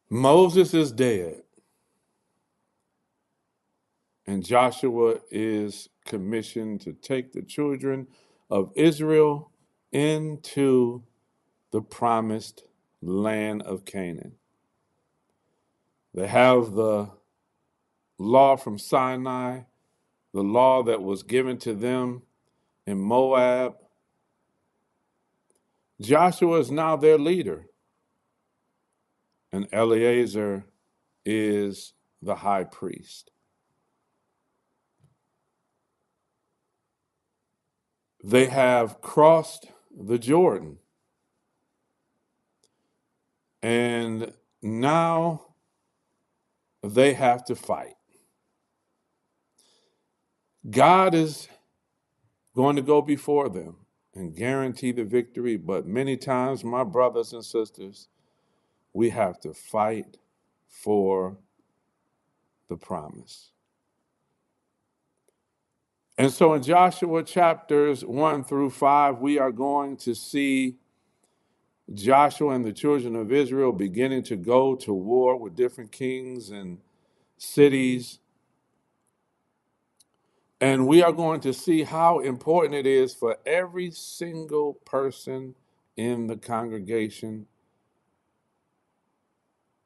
Moses is dead, and Joshua is commissioned to take the children of Israel into the promised land of Canaan. They have the law from Sinai, the law that was given to them in Moab. Joshua is now their leader, and Eleazar is the high priest. They have crossed the Jordan, and now they have to fight. God is going to go before them and guarantee the victory, but many times, my brothers and sisters, we have to fight for the promise. And so in Joshua chapters 1 through 5, we are going to see Joshua and the children of Israel beginning to go to war with different kings and cities. And we are going to see how important it is for every single person in the congregation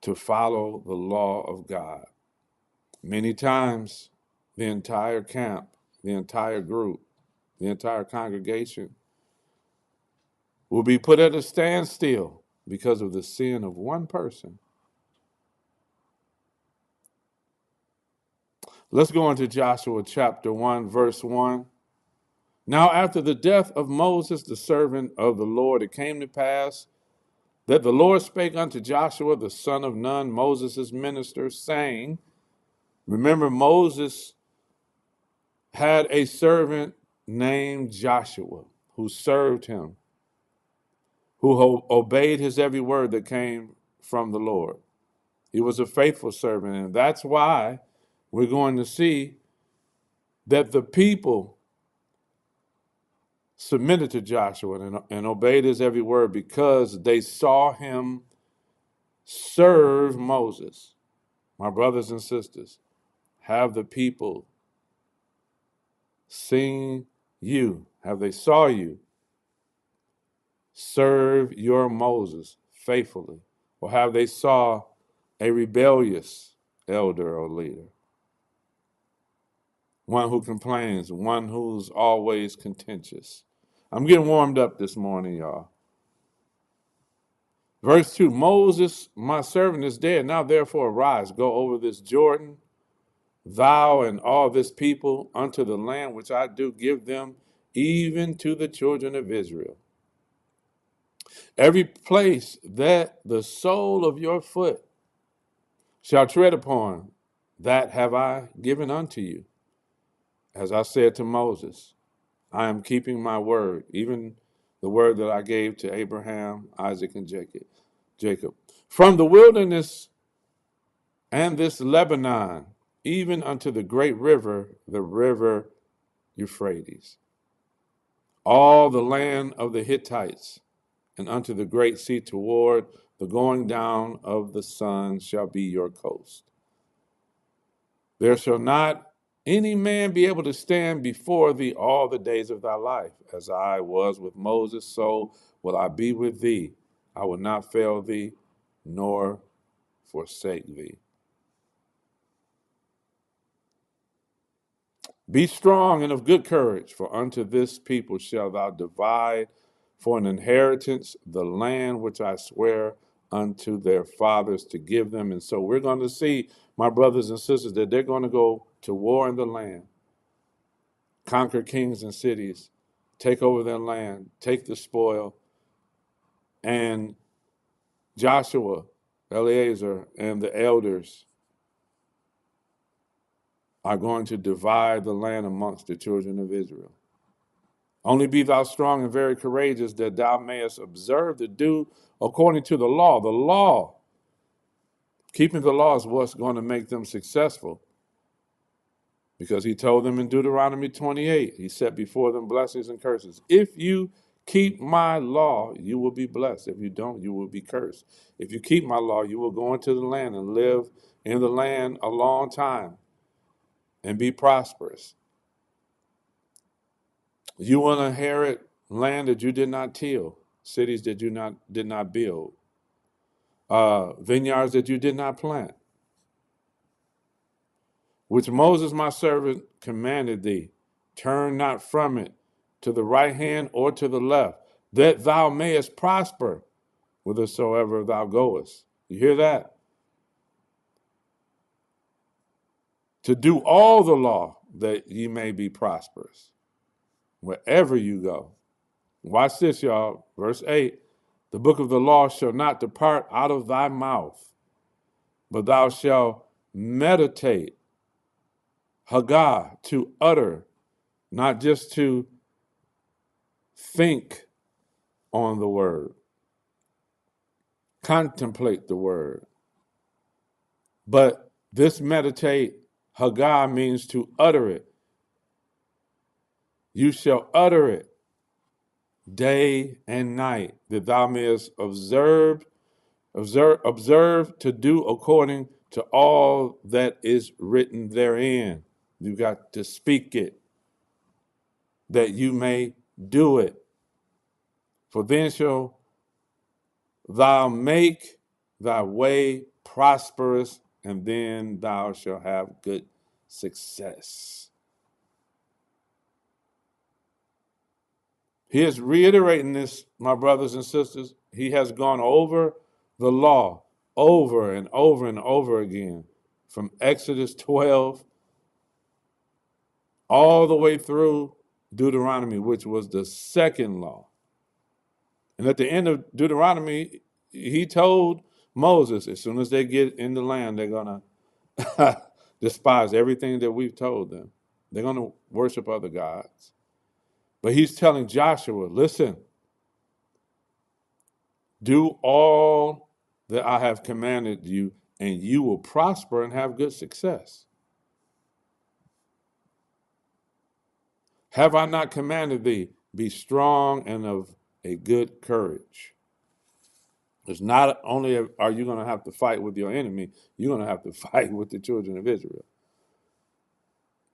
to follow the law of God. Many times, the entire camp, the entire group, the entire congregation will be put at a standstill because of the sin of one person. Let's go into Joshua chapter 1, verse 1. Now, after the death of Moses, the servant of the Lord, it came to pass that the Lord spake unto Joshua, the son of Nun, Moses' minister, saying, remember, Moses had a servant named Joshua who served him, who obeyed his every word that came from the Lord. He was a faithful servant, and that's why we're going to see that the people submitted to Joshua and obeyed his every word because they saw him serve Moses. My brothers and sisters, have the people seen you? Have they saw you serve your Moses faithfully? Or have they saw a rebellious elder or leader? One who complains, one who's always contentious. I'm getting warmed up this morning, y'all. Verse 2, Moses, my servant, is dead. Now therefore arise, go over this Jordan, thou and all this people, unto the land which I do give them, even to the children of Israel. Every place that the sole of your foot shall tread upon, that have I given unto you. As I said to Moses, I am keeping my word, even the word that I gave to Abraham, Isaac, and Jacob. From the wilderness and this Lebanon, even unto the great river, the river Euphrates, all the land of the Hittites, and unto the great sea toward the going down of the sun shall be your coast. There shall not any man be able to stand before thee all the days of thy life. As I was with Moses, so will I be with thee. I will not fail thee, nor forsake thee. Be strong and of good courage, for unto this people shalt thou divide for an inheritance the land which I swear unto their fathers to give them. And so we're going to see, my brothers and sisters, that they're going to go to war in the land, conquer kings and cities, take over their land, take the spoil. And Joshua, Eleazar, and the elders are going to divide the land amongst the children of Israel. Only be thou strong and very courageous, that thou mayest observe to do according to the law. The law, keeping the law, is what's going to make them successful. Because he told them in Deuteronomy 28, he set before them blessings and curses. If you Keep my law, you will be blessed. If you don't, you will be cursed. If you keep my law, you will go into the land and live in the land a long time and be prosperous. You will inherit land that you did not till, cities that you did not build, vineyards that you did not plant, which Moses my servant commanded thee. Turn not from it to the right hand or to the left, that thou mayest prosper whithersoever thou goest. You hear that? To do all the law, that ye may be prosperous wherever you go. Watch this, y'all. Verse 8. The book of the law shall not depart out of thy mouth, but thou shalt meditate, Haggah, to utter, not just to think on the word, contemplate the word. But this meditate, Haggah, means to utter it. You shall utter it day and night, that thou mayest observe to do according to all that is written therein. You got to speak it, that you may do it. For then shall thou make thy way prosperous, and then thou shalt have good success. He is reiterating this, my brothers and sisters. He has gone over the law over and over and over again, from Exodus 12 all the way through Deuteronomy, which was the second law. And at the end of Deuteronomy, he told Moses, as soon as they get in the land, they're going to despise everything that we've told them. They're going to worship other gods. But he's telling Joshua, listen, do all that I have commanded you, and you will prosper and have good success. Have I not commanded thee? Be strong and of a good courage. It's not only are you going to have to fight with your enemy, you're going to have to fight with the children of Israel,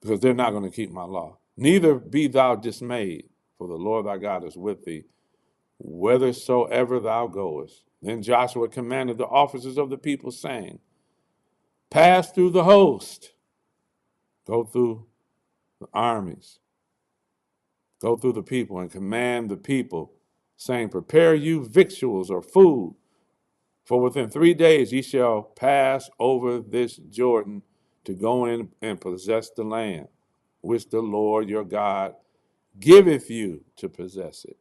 because they're not going to keep my law. Neither be thou dismayed, for the Lord thy God is with thee, whithersoever thou goest. Then Joshua commanded the officers of the people, saying, pass through the host, go through the armies, go through the people, and command the people, saying, prepare you victuals or food, for within 3 days ye shall pass over this Jordan to go in and possess the land, which the Lord your God giveth you to possess it.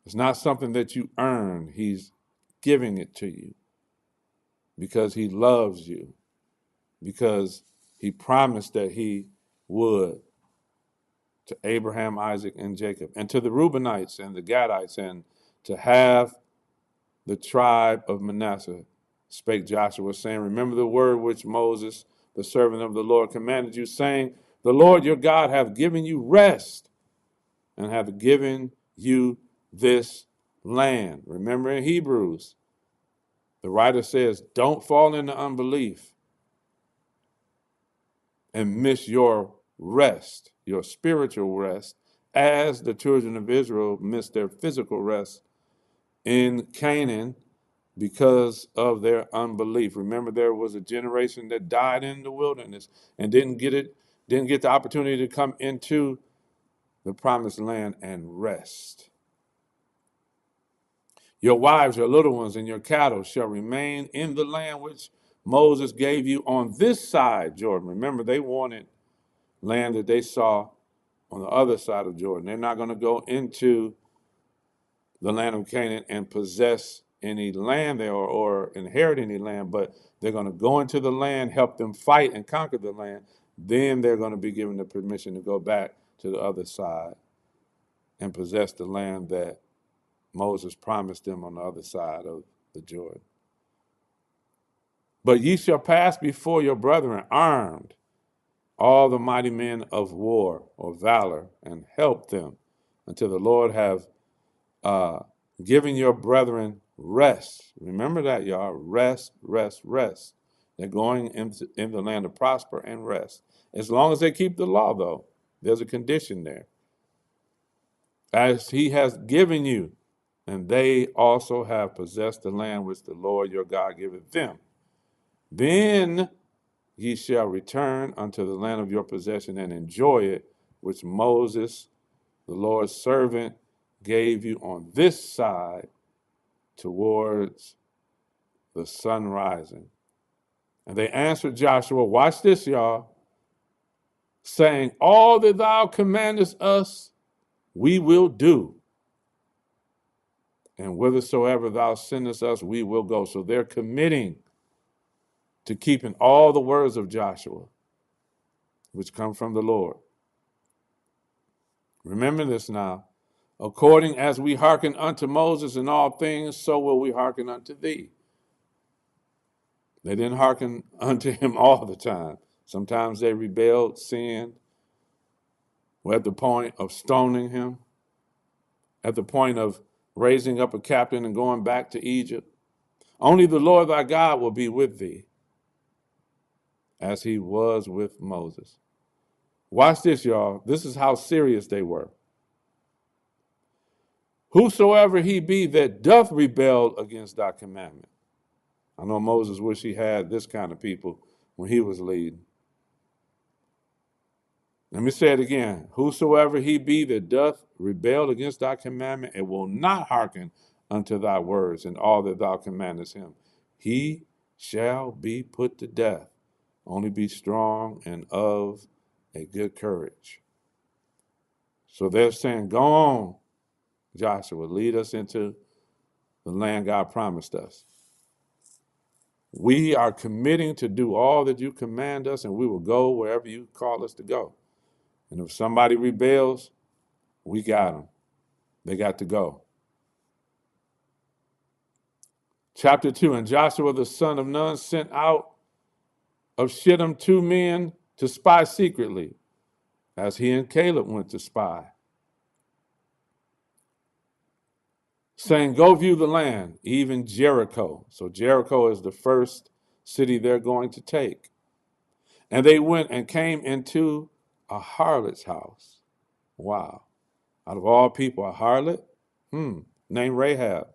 It's not something that you earn. He's giving it to you because he loves you, because he promised that he would, to Abraham, Isaac, and Jacob, and to the Reubenites and the Gadites, and to have the tribe of Manasseh. Spake Joshua, saying, remember the word which Moses, the servant of the Lord, commanded you, saying, the Lord your God hath given you rest, and hath given you this land. Remember in Hebrews, the writer says, don't fall into unbelief and miss your rest, your spiritual rest, as the children of Israel missed their physical rest in Canaan because of their unbelief. Remember, there was a generation that died in the wilderness and didn't get the opportunity to come into the promised land and rest. Your wives, your little ones, and your cattle shall remain in the land which Moses gave you on this side Jordan. Remember, they wanted land that they saw on the other side of Jordan. They're not going to go into the land of Canaan and possess any land there or inherit any land, but they're going to go into the land, help them fight and conquer the land. Then they're going to be given the permission to go back to the other side and possess the land that Moses promised them on the other side of the Jordan. But ye shall pass before your brethren armed, all the mighty men of war or valor, and help them, until the Lord have given your brethren rest. Remember that, y'all. Rest, rest, rest. They're going into the land to prosper and rest. As long as they keep the law, though, there's a condition there. As he has given you, and they also have possessed the land which the Lord your God giveth them. Then ye shall return unto the land of your possession and enjoy it, which Moses, the Lord's servant, gave you on this side towards the sun rising. And they answered Joshua, watch this, y'all, saying, all that thou commandest us, we will do. And whithersoever thou sendest us, we will go. So they're committing to keeping all the words of Joshua, which come from the Lord. Remember this now. According as we hearken unto Moses in all things, so will we hearken unto thee. They didn't hearken unto him all the time. Sometimes they rebelled, sinned, were at the point of stoning him, at the point of raising up a captain and going back to Egypt. Only the Lord thy God will be with thee, as he was with Moses. Watch this, y'all. This is how serious they were. Whosoever he be that doth rebel against thy commandment. I know Moses wished he had this kind of people when he was leading. Let me say it again. Whosoever he be that doth rebel against thy commandment and will not hearken unto thy words and all that thou commandest him, he shall be put to death. Only be strong and of a good courage. So they're saying, go on, Joshua, lead us into the land God promised us. We are committing to do all that you command us, and we will go wherever you call us to go. And if somebody rebels, we got them. They got to go. Chapter 2, and Joshua the son of Nun sent out of Shittim 2 men to spy secretly, as he and Caleb went to spy, saying, go view the land, even Jericho. So Jericho is the first city they're going to take. And they went and came into a harlot's house. Wow. Out of all people, a harlot? Named Rahab.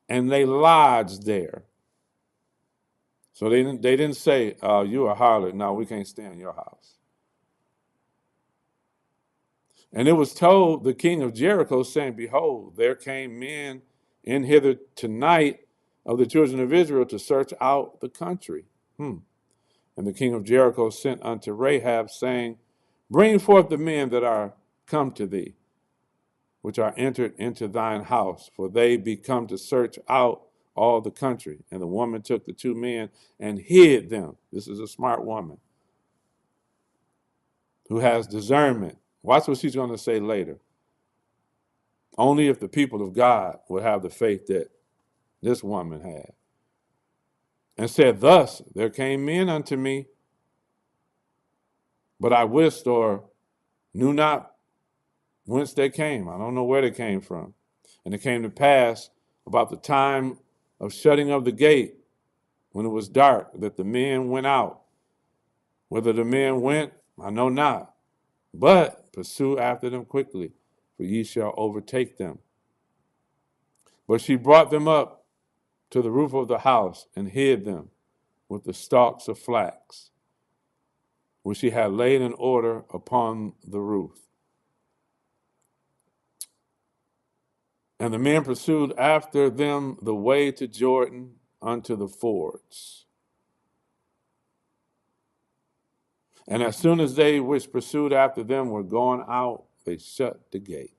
And they lodged there. So they didn't say, you're a harlot. No, we can't stay in your house. And it was told the king of Jericho, saying, behold, there came men in hither tonight of the children of Israel to search out the country. And the king of Jericho sent unto Rahab, saying, bring forth the men that are come to thee, which are entered into thine house, for they be come to search out all the country. And the woman took the 2 men and hid them. This is a smart woman who has discernment. Watch what she's going to say later. Only if the people of God would have the faith that this woman had. And said, thus there came men unto me, but I wist or knew not whence they came. I don't know where they came from. And it came to pass about the time of shutting of the gate, when it was dark, that the men went out. Whither the men went, I know not. But pursue after them quickly, for ye shall overtake them. But she brought them up to the roof of the house and hid them with the stalks of flax, which she had laid in order upon the roof. And the men pursued after them the way to Jordan unto the fords. And as soon as they which pursued after them were gone out, they shut the gate.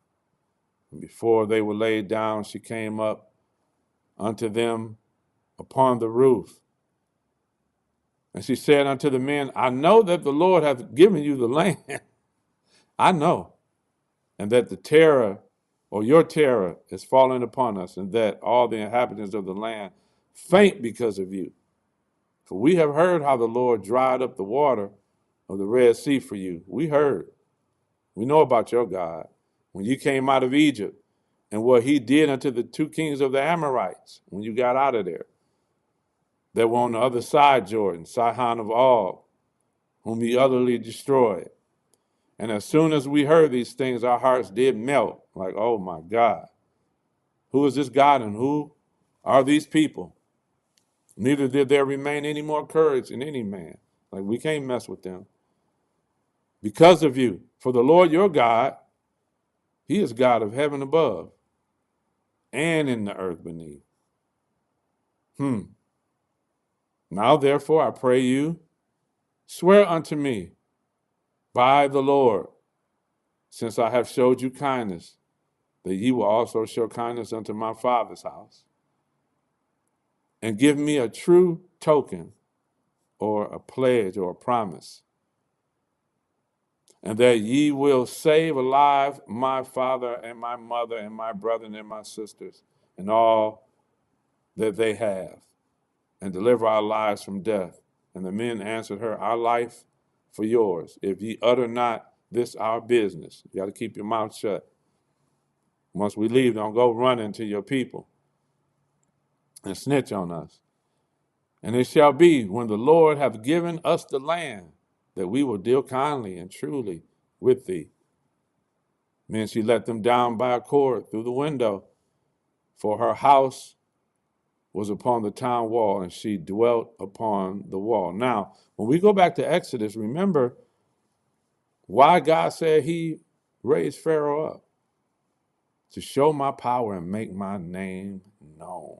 And before they were laid down, she came up unto them upon the roof. And she said unto the men, I know that the Lord hath given you the land. I know. And that the terror, or your terror, is fallen upon us, and that all the inhabitants of the land faint because of you. For we have heard how the Lord dried up the water of the Red Sea for you. We heard. We know about your God. when you came out of Egypt, and what he did unto the two kings of the Amorites when you got out of there, that were on the other side Jordan, Sihon of Og, whom he utterly destroyed. And as soon as we heard these things, our hearts did melt, like, oh my God, who is this God and who are these people? Neither did there remain any more courage in any man. Like, we can't mess with them. Because of you, for the Lord your God, he is God of heaven above and in the earth beneath. Now therefore I pray you, swear unto me by the Lord, since I have showed you kindness, that ye will also show kindness unto my father's house, and give me a true token, or a pledge, or a promise, and that ye will save alive my father and my mother and my brethren and my sisters and all that they have, and deliver our lives from death. And the men answered her, our life for yours, if ye utter not this our business. You got to keep your mouth shut. Once we leave, don't go running to your people and snitch on us. And it shall be, when the Lord hath given us the land, that we will deal kindly and truly with thee. Then she let them down by a cord through the window, for her house was upon the town wall, and she dwelt upon the wall. Now, when we go back to Exodus, remember why God said he raised Pharaoh up? To show my power and make my name known.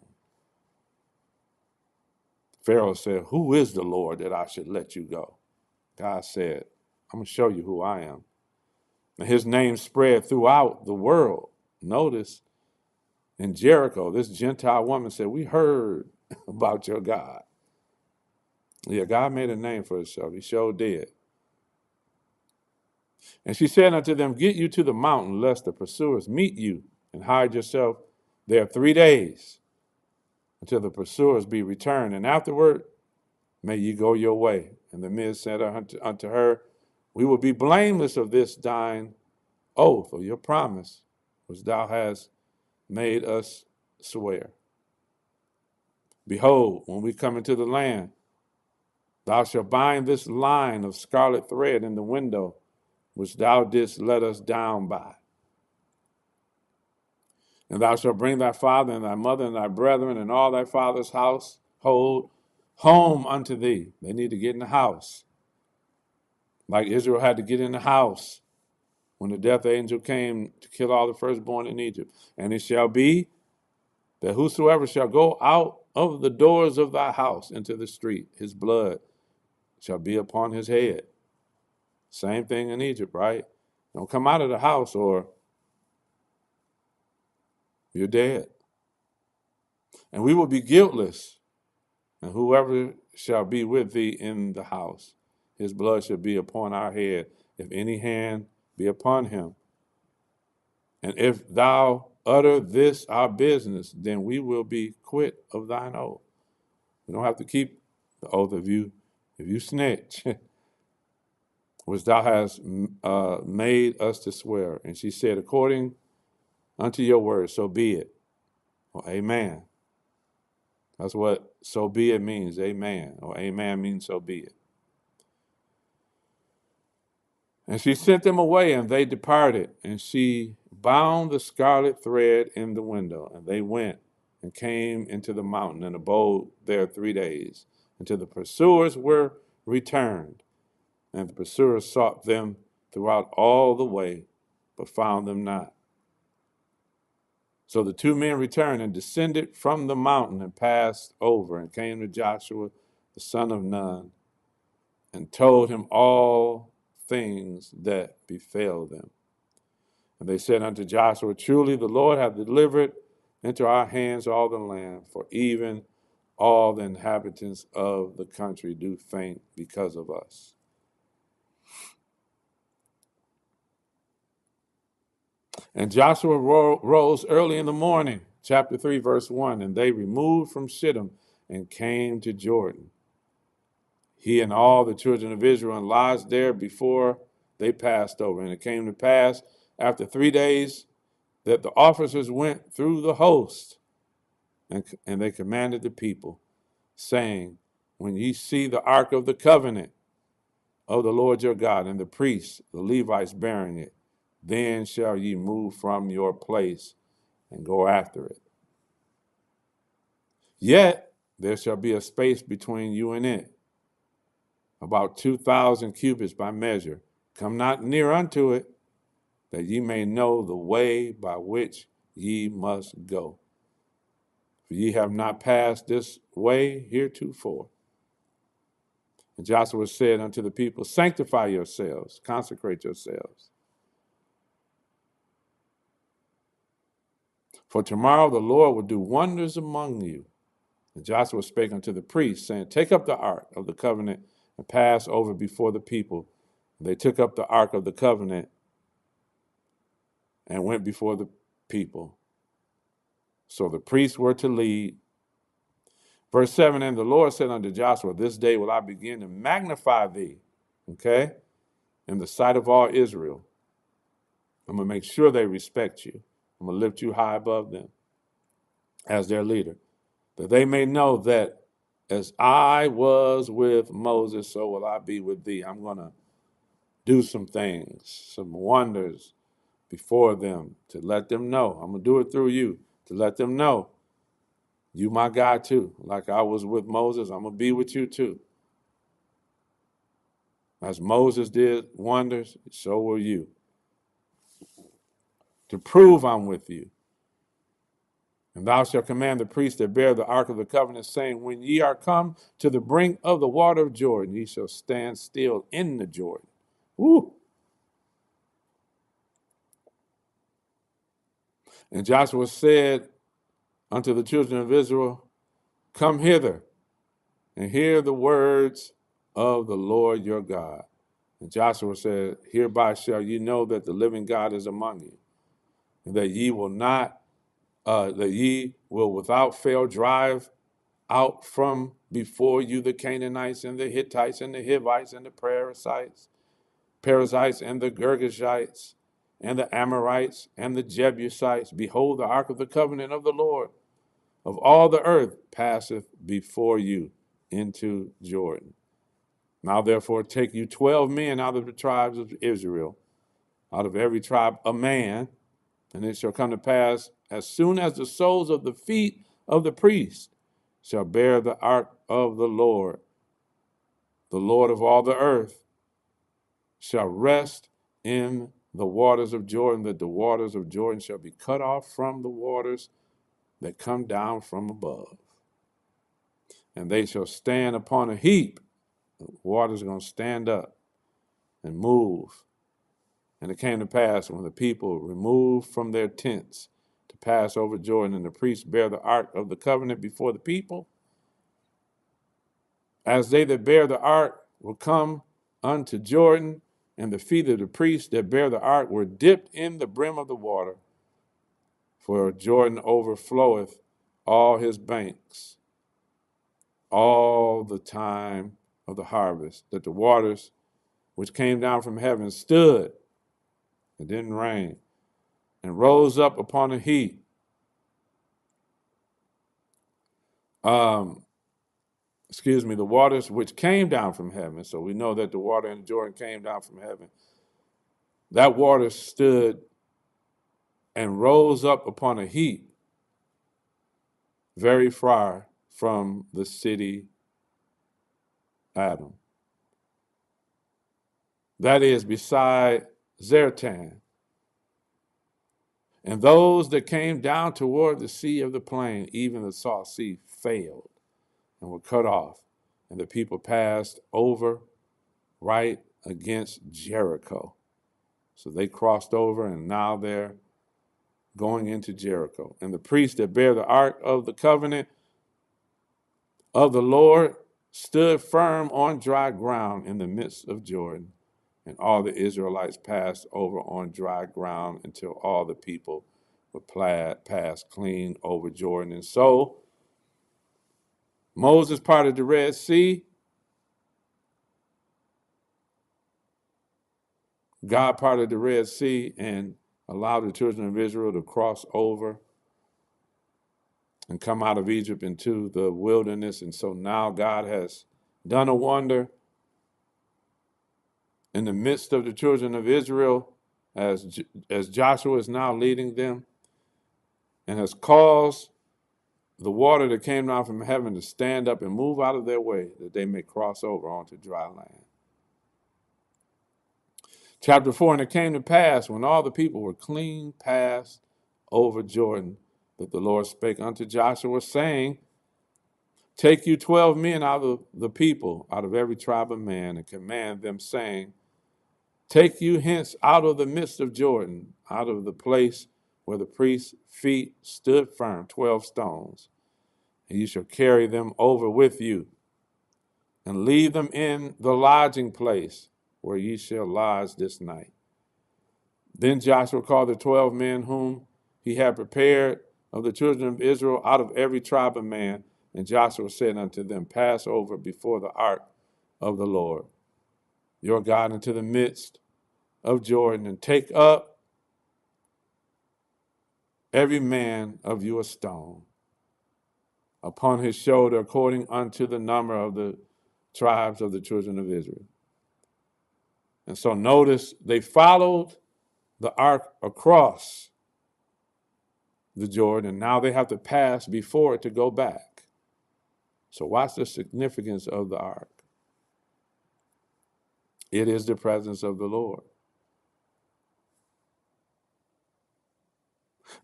Pharaoh said, who is the Lord that I should let you go? God said, I'm going to show you who I am. And his name spread throughout the world. Notice, in Jericho, this Gentile woman said, we heard about your God. Yeah, God made a name for himself. He sure did. And she said unto them, get you to the mountain, lest the pursuers meet you, and hide yourself there 3 days, until the pursuers be returned. And afterward, may ye go your way. And the men said unto her, we will be blameless of this thine oath, or your promise, which thou hast made us swear. Behold, when we come into the land, thou shalt bind this line of scarlet thread in the window, which thou didst let us down by. And thou shalt bring thy father and thy mother and thy brethren and all thy father's household home unto thee. They need to get in the house. Like Israel had to get in the house when the death angel came to kill all the firstborn in Egypt. And it shall be that whosoever shall go out of the doors of thy house into the street, his blood shall be upon his head. Same thing in Egypt, right? Don't come out of the house or you're dead. And we will be guiltless. And whoever shall be with thee in the house, his blood shall be upon our head, if any hand be upon him. And if thou utter this our business, then we will be quit of thine oath. We don't have to keep the oath if you snitch, which thou hast made us to swear. And she said, according unto your word, so be it. Well, amen. That's what so be it means, amen. Or amen means so be it. And she sent them away, and they departed. And she bound the scarlet thread in the window. And they went and came into the mountain and abode there 3 days, until the pursuers were returned. And the pursuers sought them throughout all the way, but found them not. So the two men returned and descended from the mountain and passed over and came to Joshua, the son of Nun, and told him all things that befell them. And they said unto Joshua, truly the Lord hath delivered into our hands all the land, for even all the inhabitants of the country do faint because of us. And Joshua rose early in the morning, chapter 3, verse 1, and they removed from Shittim and came to Jordan, he and all the children of Israel, and lodged there before they passed over. And it came to pass, after 3 days that the officers went through the host, and they commanded the people, saying, when ye see the ark of the covenant of the Lord your God, and the priests, the Levites, bearing it, then shall ye move from your place and go after it. Yet there shall be a space between you and it, about 2,000 cubits by measure. Come not near unto it, that ye may know the way by which ye must go. For ye have not passed this way heretofore. And Joshua said unto the people, sanctify yourselves, consecrate yourselves. For tomorrow the Lord will do wonders among you. And Joshua spake unto the priests, saying, take up the ark of the covenant and pass over before the people. And they took up the ark of the covenant and went before the people. So the priests were to lead. Verse 7, and the Lord said unto Joshua, this day will I begin to magnify thee, okay, in the sight of all Israel. I'm going to make sure they respect you. I'm going to lift you high above them as their leader, that they may know that as I was with Moses, so will I be with thee. I'm going to do some things, some wonders before them to let them know. I'm going to do it through you to let them know you my God too. Like I was with Moses, I'm going to be with you too. As Moses did wonders, so will you. To prove I'm with you. And thou shalt command the priests that bear the ark of the covenant, saying, when ye are come to the brink of the water of Jordan, ye shall stand still in the Jordan. Woo! And Joshua said unto the children of Israel, come hither and hear the words of the Lord your God. And Joshua said, hereby shall ye know that the living God is among you, and that ye will without fail drive out from before you the Canaanites and the Hittites and the Hivites and the Perizzites and the Girgashites and the Amorites and the Jebusites. Behold, the ark of the covenant of the Lord of all the earth passeth before you into Jordan. Now therefore take you 12 men out of the tribes of Israel, out of every tribe a man, and it shall come to pass, as soon as the soles of the feet of the priest shall bear the ark of the Lord of all the earth, shall rest in the waters of Jordan, that the waters of Jordan shall be cut off from the waters that come down from above. And they shall stand upon a heap. The waters are going to stand up and move. And it came to pass when the people removed from their tents to pass over Jordan, and the priests bear the ark of the covenant before the people, as they that bear the ark will come unto Jordan, and the feet of the priests that bear the ark were dipped in the brim of the water, for Jordan overfloweth all his banks all the time of the harvest, that the waters which came down from heaven stood, it didn't rain, and rose up upon a heap. The waters which came down from heaven. So we know that the water in Jordan came down from heaven. That water stood and rose up upon a heap very far from the city Adam. That is beside Zertan. And those that came down toward the sea of the plain, even the salt sea, failed and were cut off. And the people passed over right against Jericho. So they crossed over, and now they're going into Jericho. And the priests that bear the ark of the covenant of the Lord stood firm on dry ground in the midst of Jordan. And all the Israelites passed over on dry ground until all the people were passed clean over Jordan. And so Moses parted the Red Sea. God parted the Red Sea, and allowed the children of Israel to cross over and come out of Egypt into the wilderness. And so now God has done a wonder in the midst of the children of Israel as Joshua is now leading them, and has caused the water that came down from heaven to stand up and move out of their way that they may cross over onto dry land. Chapter 4, and it came to pass when all the people were clean passed over Jordan, that the Lord spake unto Joshua, saying, take you 12 men out of the people, out of every tribe of man, and command them, saying, take you hence out of the midst of Jordan, out of the place where the priest's feet stood firm, 12 stones, and you shall carry them over with you, and leave them in the lodging place where ye shall lodge this night. Then Joshua called the 12 men whom he had prepared of the children of Israel out of every tribe of man, and Joshua said unto them, pass over before the ark of the Lord your God into the midst of Jordan, and take up every man of you a stone upon his shoulder, according unto the number of the tribes of the children of Israel. And so notice they followed the ark across the Jordan, and now they have to pass before it to go back. So watch the significance of the ark. It is the presence of the Lord.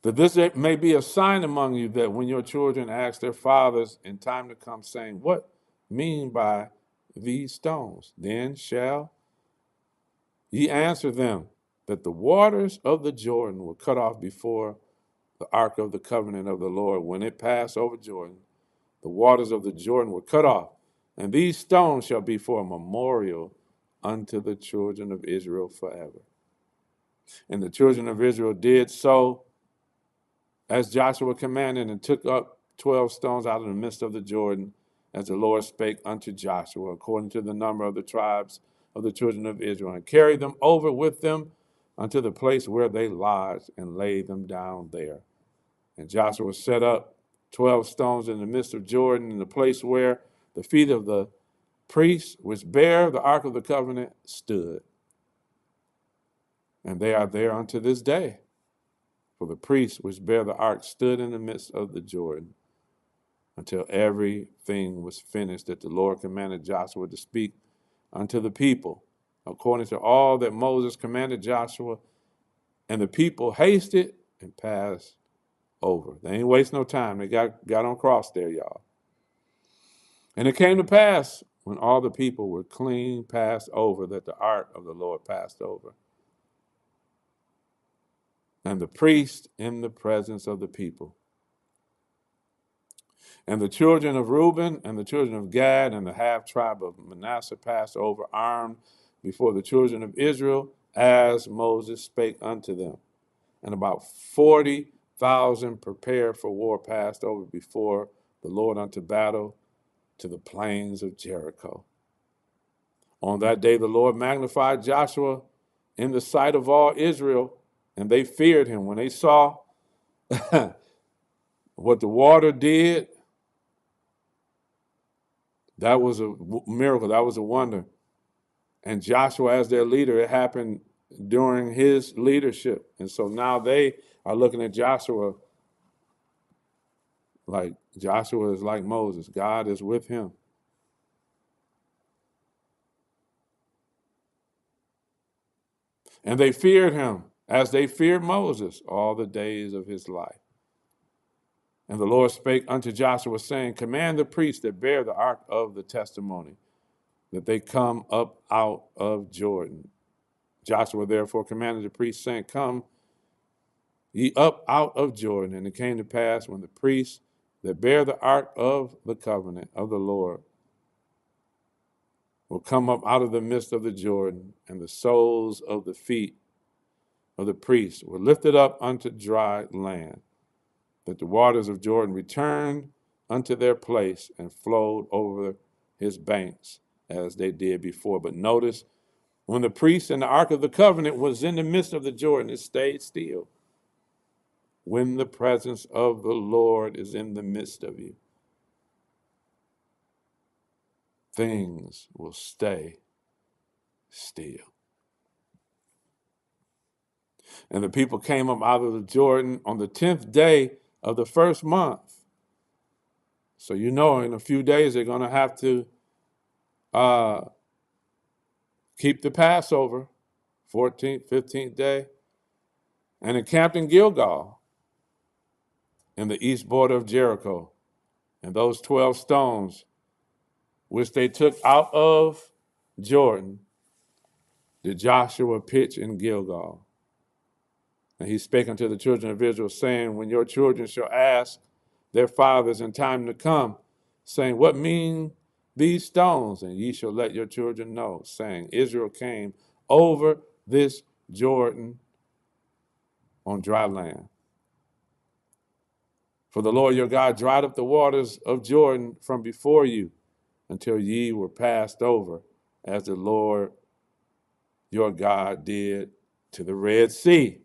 That this may be a sign among you, that when your children ask their fathers in time to come, saying, what mean by these stones? Then shall ye answer them, that the waters of the Jordan were cut off before the ark of the covenant of the Lord. When it passed over Jordan, the waters of the Jordan were cut off, and these stones shall be for a memorial unto the children of Israel forever. And the children of Israel did so as Joshua commanded, and took up 12 stones out of the midst of the Jordan, as the Lord spake unto Joshua, according to the number of the tribes of the children of Israel, and carried them over with them unto the place where they lodged, and laid them down there. And Joshua set up 12 stones in the midst of Jordan, in the place where the feet of the priests which bear the ark of the covenant stood. And they are there unto this day. For the priests which bear the ark stood in the midst of the Jordan, until everything was finished that the Lord commanded Joshua to speak unto the people, according to all that Moses commanded Joshua. And the people hasted and passed over. They ain't waste no time. They got on cross there, y'all. And it came to pass, when all the people were clean passed over, that the ark of the Lord passed over, and the priest in the presence of the people. And the children of Reuben and the children of Gad and the half tribe of Manasseh passed over, armed before the children of Israel, as Moses spake unto them. And about 40,000 prepared for war passed over before the Lord unto battle to the plains of Jericho. On that day the Lord magnified Joshua in the sight of all Israel, and they feared him. When they saw what the water did, that was a miracle. That was a wonder. And Joshua as their leader, it happened during his leadership. And so now they are looking at Joshua like Joshua is like Moses. God is with him. And they feared him as they feared Moses all the days of his life. And the Lord spake unto Joshua, saying, command the priests that bear the ark of the testimony, that they come up out of Jordan. Joshua therefore commanded the priests, saying, come ye up out of Jordan. And it came to pass, when the priests that bear the ark of the covenant of the Lord will come up out of the midst of the Jordan, and the soles of the feet of the priests were lifted up unto dry land, that the waters of Jordan returned unto their place and flowed over his banks as they did before. But notice When the priest and the Ark of the Covenant was in the midst of the Jordan, it stayed still. When the presence of the Lord is in the midst of you, things will stay still. And the people came up out of the Jordan on the 10th day of the first month. So you know in a few days they're going to have to keep the Passover, 14th, 15th day, and encamped in Gilgal in the east border of Jericho. And those 12 stones, which they took out of Jordan, did Joshua pitch in Gilgal. And he spake unto the children of Israel, saying, when your children shall ask their fathers in time to come, saying, what mean these stones? And ye shall let your children know, saying, Israel came over this Jordan on dry land. For the Lord your God dried up the waters of Jordan from before you until ye were passed over, as the Lord your God did to the Red Sea,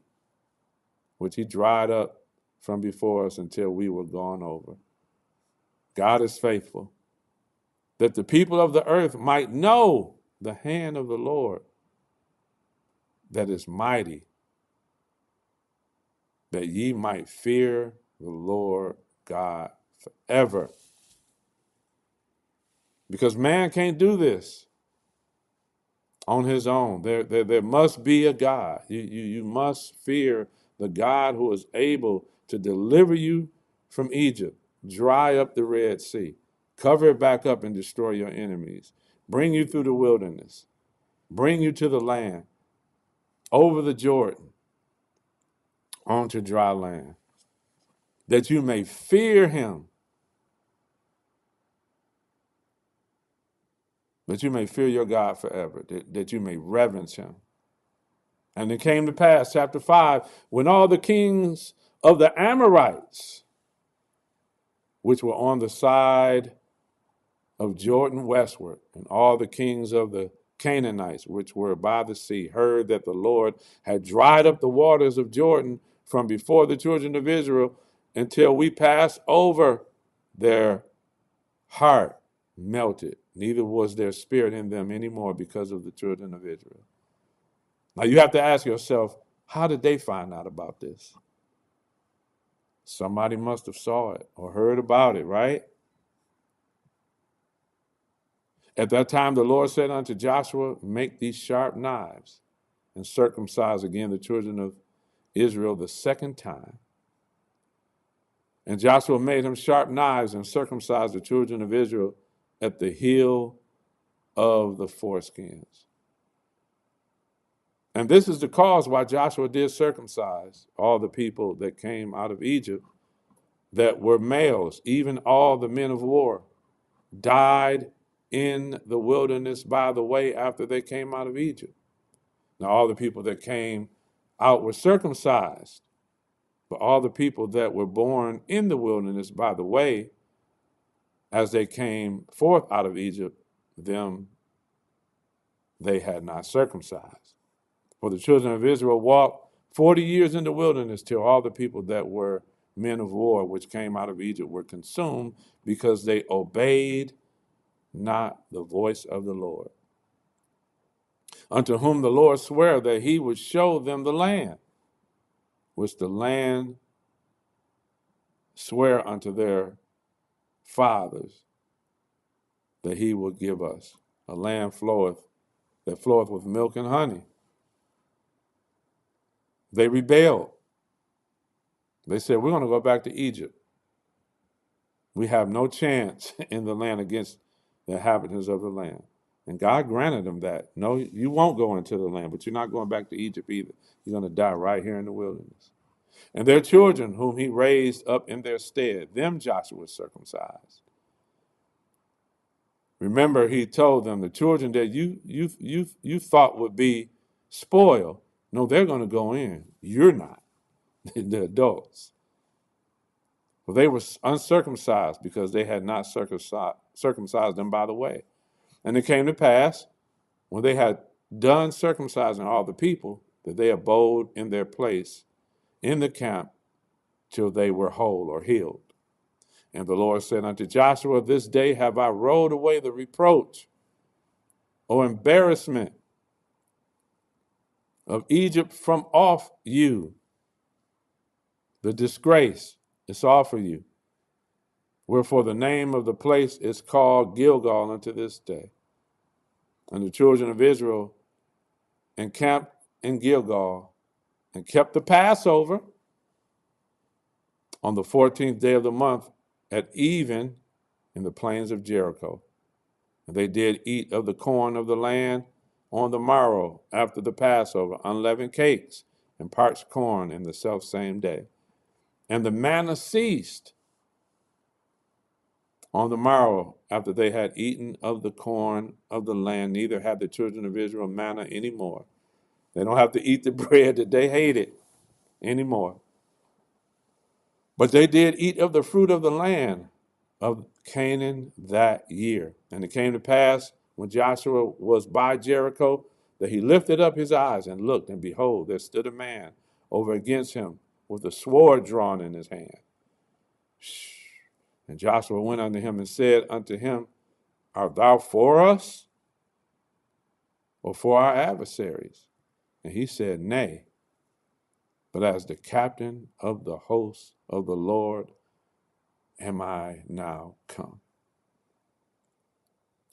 which he dried up from before us until we were gone over. God is faithful, that the people of the earth might know the hand of the Lord that is mighty, that ye might fear the Lord God forever. Because man can't do this on his own. There must be a God. You must fear the God who is able to deliver you from Egypt, dry up the Red Sea, cover it back up and destroy your enemies, bring you through the wilderness, bring you to the land, over the Jordan, onto dry land, that you may fear him, that you may fear your God forever, that you may reverence him. And it came to pass, chapter 5, when all the kings of the Amorites, which were on the side of Jordan westward, and all the kings of the Canaanites, which were by the sea, heard that the Lord had dried up the waters of Jordan from before the children of Israel until we passed over, their heart melted. Neither was their spirit in them anymore because of the children of Israel. Now you have to ask yourself, how did they find out about this? Somebody must have saw it or heard about it, right? At that time, the Lord said unto Joshua, make these sharp knives and circumcise again the children of Israel the second time. And Joshua made him sharp knives and circumcised the children of Israel at the heel of the foreskins. And this is the cause why Joshua did circumcise all the people that came out of Egypt that were males, even all the men of war, died in the wilderness by the way after they came out of Egypt. Now, all the people that came out were circumcised, but all the people that were born in the wilderness by the way, as they came forth out of Egypt, them they had not circumcised. For the children of Israel walked 40 years in the wilderness till all the people that were men of war, which came out of Egypt, were consumed because they obeyed not the voice of the Lord, unto whom the Lord sware that he would show them the land, which the land sware unto their fathers that he will give us, a land that floweth with milk and honey. They rebelled. They said, we're going to go back to Egypt. We have no chance in the land against the inhabitants of the land. And God granted them that. No, you won't go into the land, but you're not going back to Egypt either. You're going to die right here in the wilderness. And their children, whom he raised up in their stead, them Joshua circumcised. Remember, he told them, the children that you thought would be spoiled, no, they're going to go in. You're not. The adults. For they were uncircumcised because they had not circumcised them by the way. And it came to pass, when they had done circumcising all the people, that they abode in their place in the camp till they were whole or healed. And the Lord said unto Joshua, this day have I rolled away the reproach or embarrassment of Egypt from off you. The disgrace is off of you. Wherefore the name of the place is called Gilgal unto this day. And the children of Israel encamped in Gilgal and kept the Passover on the 14th day of the month at even in the plains of Jericho. And they did eat of the corn of the land on the morrow after the Passover, unleavened cakes and parched corn in the selfsame day. And the manna ceased on the morrow after they had eaten of the corn of the land, neither had the children of Israel manna anymore. They don't have to eat the bread that they hated anymore. But they did eat of the fruit of the land of Canaan that year. And it came to pass when Joshua was by Jericho that he lifted up his eyes and looked, and behold, there stood a man over against him with a sword drawn in his hand. And Joshua went unto him and said unto him, art thou for us or for our adversaries? And he said, nay, but as the captain of the hosts of the Lord am I now come.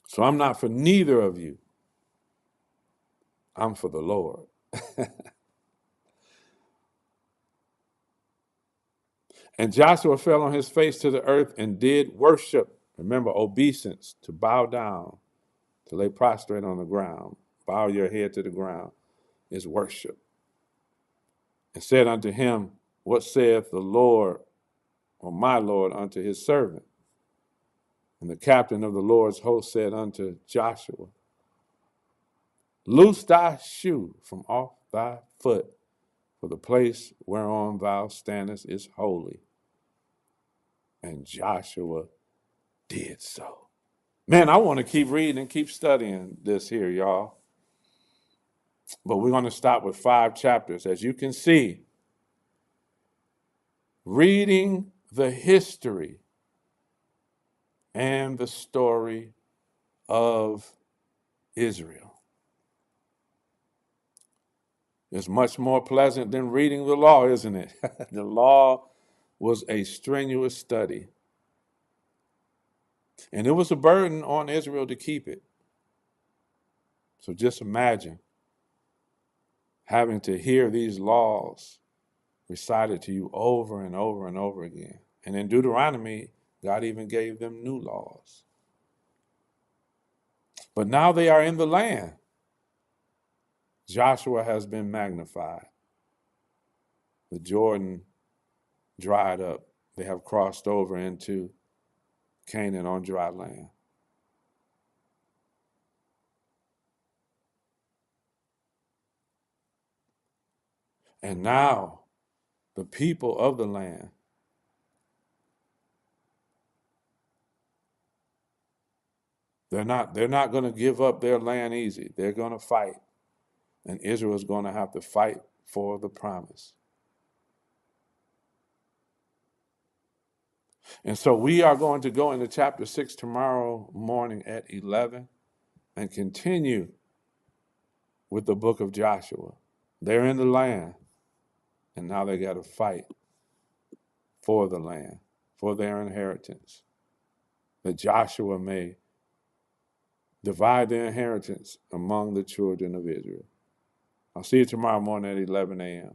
So I'm not for neither of you. I'm for the Lord. And Joshua fell on his face to the earth and did worship. Remember, obeisance, to bow down, to lay prostrate on the ground. Bow your head to the ground is worship. And said unto him, what saith the Lord, or my Lord, unto his servant? And the captain of the Lord's host said unto Joshua, loose thy shoe from off thy foot, for the place whereon thou standest is holy. And Joshua did so. Man, I want to keep reading and keep studying this here, y'all. But we're going to stop with 5 chapters. As you can see, reading the history and the story of Israel is much more pleasant than reading the law, isn't it? The law was a strenuous study. And it was a burden on Israel to keep it. So just imagine having to hear these laws recited to you over and over and over again. And in Deuteronomy, God even gave them new laws. But now they are in the land. Joshua has been magnified. The Jordan dried up. They have crossed over into Canaan on dry land. And now the people of the land they're not going to give up their land easy. They're going to fight. And Israel is going to have to fight for the promise. And so we are going to go into chapter 6 tomorrow morning at 11 and continue with the book of Joshua. They're in the land, and now they got to fight for the land, for their inheritance, that Joshua may divide their inheritance among the children of Israel. I'll see you tomorrow morning at 11 a.m.